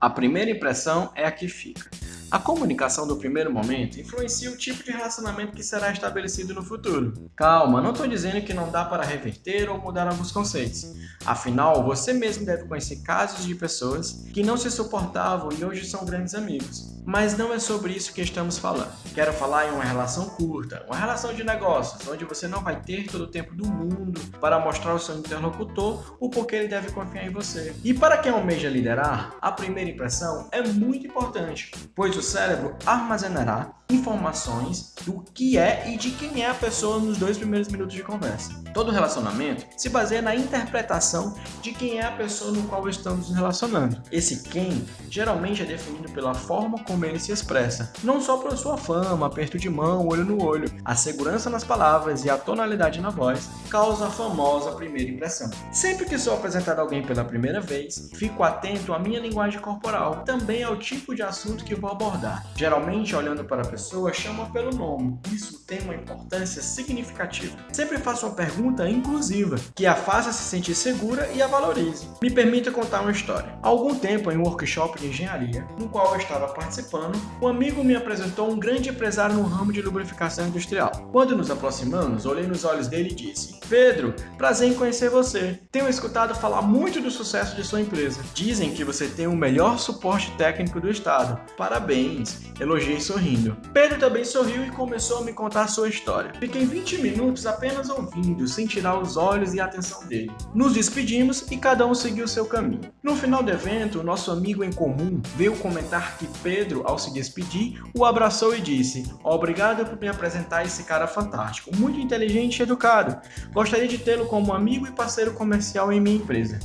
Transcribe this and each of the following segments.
A primeira impressão é a que fica. A comunicação do primeiro momento influencia o tipo de relacionamento que será estabelecido no futuro. Calma, não estou dizendo que não dá para reverter ou mudar alguns conceitos. Afinal, você mesmo deve conhecer casos de pessoas que não se suportavam e hoje são grandes amigos. Mas não é sobre isso que estamos falando. Quero falar em uma relação curta, uma relação de negócios, onde você não vai ter todo o tempo do mundo para mostrar ao seu interlocutor o porquê ele deve confiar em você. E para quem almeja liderar, a primeira impressão é muito importante, pois o cérebro armazenará informações do que é e de quem é a pessoa nos 2 primeiros minutos de conversa. Todo relacionamento se baseia na interpretação de quem é a pessoa no qual estamos nos relacionando. Esse quem geralmente é definido pela forma como ele se expressa, não só pela sua fama, aperto de mão, olho no olho. A segurança nas palavras e a tonalidade na voz causa a famosa primeira impressão. Sempre que sou apresentado a alguém pela primeira vez, fico atento à minha linguagem corporal, também ao tipo de assunto que vou abordar. Geralmente, olhando para a pessoa, chama pelo nome. Isso tem uma importância significativa. Sempre faço uma pergunta inclusiva, que a faça se sentir segura e a valorize. Me permita contar uma história. Há algum tempo, em um workshop de engenharia, no qual eu estava participando, um amigo me apresentou um grande empresário no ramo de lubrificação industrial. Quando nos aproximamos, olhei nos olhos dele e disse: Pedro, prazer em conhecer você. Tenho escutado falar muito do sucesso de sua empresa. Dizem que você tem o melhor suporte técnico do estado. Parabéns, elogiei sorrindo. Pedro também sorriu e começou a me contar sua história. Fiquei 20 minutos apenas ouvindo, sem tirar os olhos e a atenção dele. Nos despedimos e cada um seguiu seu caminho. No final do evento, nosso amigo em comum veio comentar que Pedro, ao se despedir, o abraçou e disse: Obrigado por me apresentar esse cara fantástico, muito inteligente e educado. Gostaria de tê-lo como amigo e parceiro comercial em minha empresa.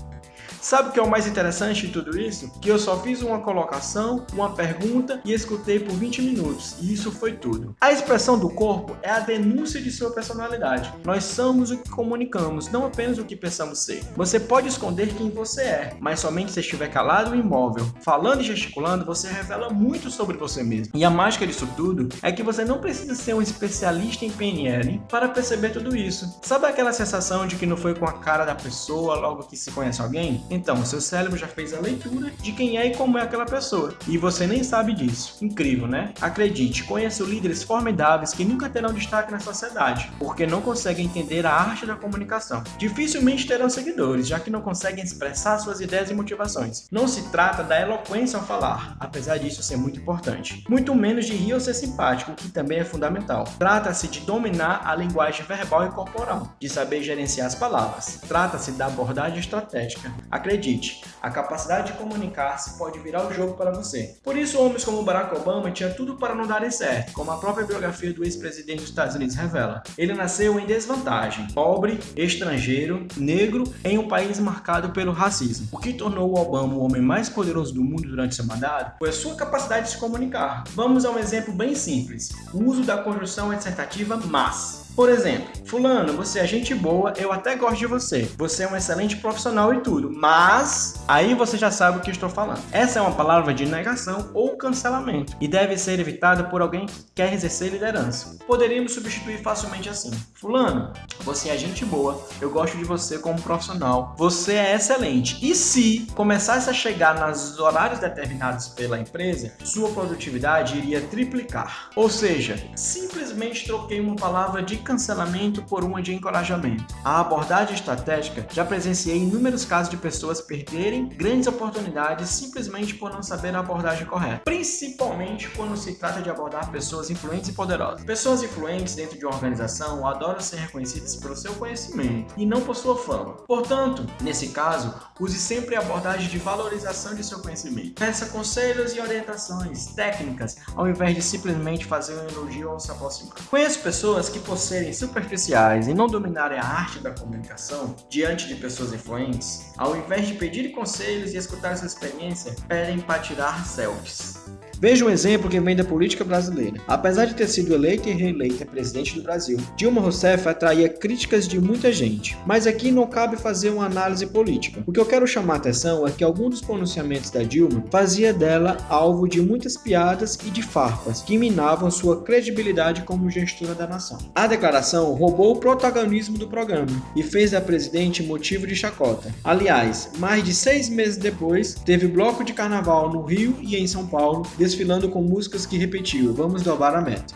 Sabe o que é o mais interessante de tudo isso? Que eu só fiz uma colocação, uma pergunta e escutei por 20 minutos, e isso foi tudo. A expressão do corpo é a denúncia de sua personalidade. Nós somos o que comunicamos, não apenas o que pensamos ser. Você pode esconder quem você é, mas somente se estiver calado e imóvel. Falando e gesticulando, você revela muito sobre você mesmo. E a mágica disso tudo é que você não precisa ser um especialista em PNL para perceber tudo isso. Sabe aquela sensação de que não foi com a cara da pessoa logo que se conhece alguém? Então, o seu cérebro já fez a leitura de quem é e como é aquela pessoa. E você nem sabe disso. Incrível, né? Acredite, conheço líderes formidáveis que nunca terão destaque na sociedade, porque não conseguem entender a arte da comunicação. Dificilmente terão seguidores, já que não conseguem expressar suas ideias e motivações. Não se trata da eloquência ao falar, apesar disso ser muito importante. Muito menos de rir ou ser simpático, que também é fundamental. Trata-se de dominar a linguagem verbal e corporal, de saber gerenciar as palavras. Trata-se da abordagem estratégica. Acredite, a capacidade de comunicar-se pode virar o jogo para você. Por isso, homens como Barack Obama tinham tudo para não darem certo, como a própria biografia do ex-presidente dos Estados Unidos revela. Ele nasceu em desvantagem, pobre, estrangeiro, negro, em um país marcado pelo racismo. O que tornou o Obama o homem mais poderoso do mundo durante seu mandato foi a sua capacidade de se comunicar. Vamos a um exemplo bem simples: o uso da conjunção adversativa mas. Por exemplo, fulano, você é gente boa, eu até gosto de você. Você é um excelente profissional e tudo, mas... Aí você já sabe o que estou falando. Essa é uma palavra de negação ou cancelamento e deve ser evitada por alguém que quer exercer liderança. Poderíamos substituir facilmente assim: fulano, você é gente boa, eu gosto de você como profissional, você é excelente. E se começasse a chegar nos horários determinados pela empresa, sua produtividade iria triplicar. Ou seja, simplesmente troquei uma palavra de cancelamento por uma de encorajamento. A abordagem estratégica, já presenciei inúmeros casos de pessoas perderem grandes oportunidades simplesmente por não saber a abordagem correta, principalmente quando se trata de abordar pessoas influentes e poderosas. Pessoas influentes dentro de uma organização adoram ser reconhecidas pelo seu conhecimento e não por sua fama. Portanto, nesse caso, use sempre a abordagem de valorização de seu conhecimento. Peça conselhos e orientações técnicas, ao invés de simplesmente fazer um elogio ou se aproximar. Conheço pessoas que, por serem superficiais e não dominarem a arte da comunicação diante de pessoas influentes, ao invés de pedir conselhos e escutar sua experiência, pedem para tirar selfies. Veja um exemplo que vem da política brasileira. Apesar de ter sido eleita e reeleita presidente do Brasil, Dilma Rousseff atraía críticas de muita gente. Mas aqui não cabe fazer uma análise política. O que eu quero chamar a atenção é que alguns dos pronunciamentos da Dilma fazia dela alvo de muitas piadas e de farpas, que minavam sua credibilidade como gestora da nação. A declaração roubou o protagonismo do programa e fez da presidente motivo de chacota. Aliás, mais de 6 meses depois, teve bloco de carnaval no Rio e em São Paulo, desfilando com músicas que repetiu: "Vamos dobrar a meta".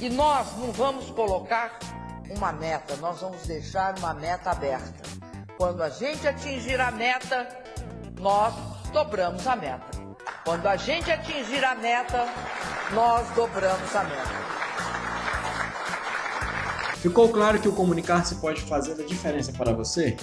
E nós não vamos colocar uma meta, nós vamos deixar uma meta aberta. Quando a gente atingir a meta, nós dobramos a meta. Quando a gente atingir a meta, nós dobramos a meta. Ficou claro que o comunicar-se pode fazer a diferença para você?